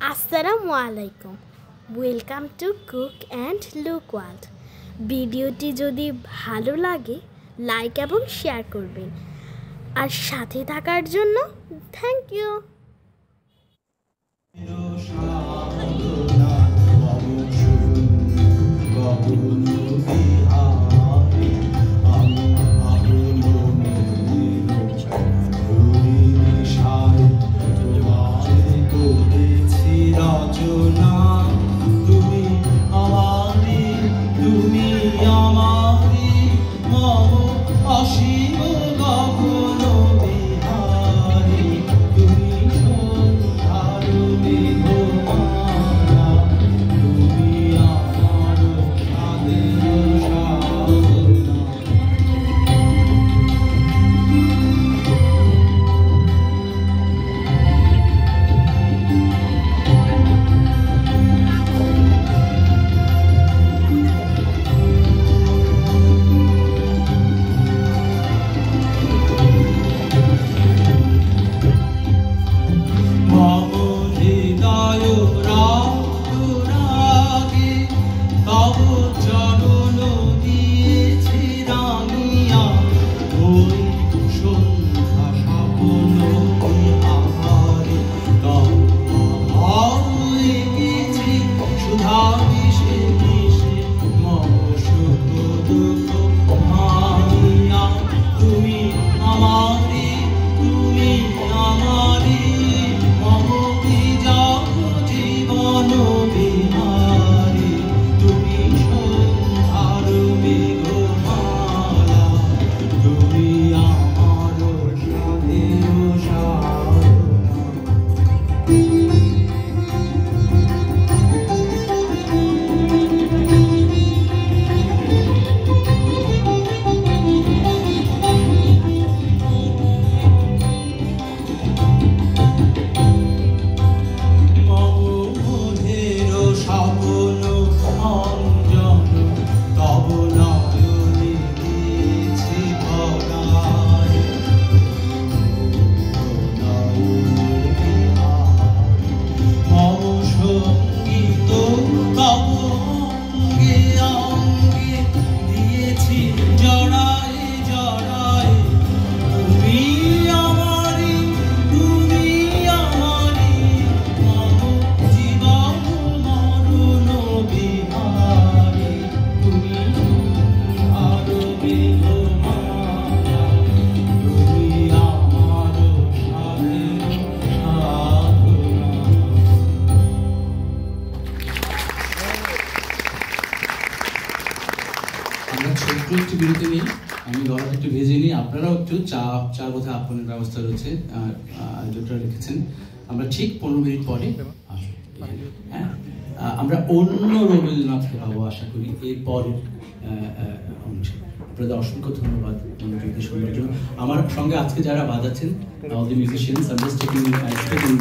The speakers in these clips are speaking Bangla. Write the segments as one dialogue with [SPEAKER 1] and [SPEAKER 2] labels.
[SPEAKER 1] আসসালামু আলাইকুম, welcome to cook and look world. ভিডিওটি যদি ভালো লাগে লাইক এবং শেয়ার করবেন, আর সাথে থাকার জন্য থ্যাংক ইউ।
[SPEAKER 2] ছোট্ট একটু বিরতি নিই, আমি গলাটা একটু ভেজে নিই, আপনারাও একটু চা বোধহয় আপনের ব্যবস্থা রয়েছে, যেটা লিখেছেন। আমরা ঠিক 15 মিনিট পরে হ্যাঁ আমরা অন্য রবীন্দ্রনাথকে পাবো আশা করি এর পরের অনুষ্ঠান। আপনাদের অসংখ্য ধন্যবাদ মনোযোগ শোনার জন্য। আমার সঙ্গে আজকে যারা বাজাচ্ছেন, all the musicians, I am just taking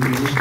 [SPEAKER 2] English.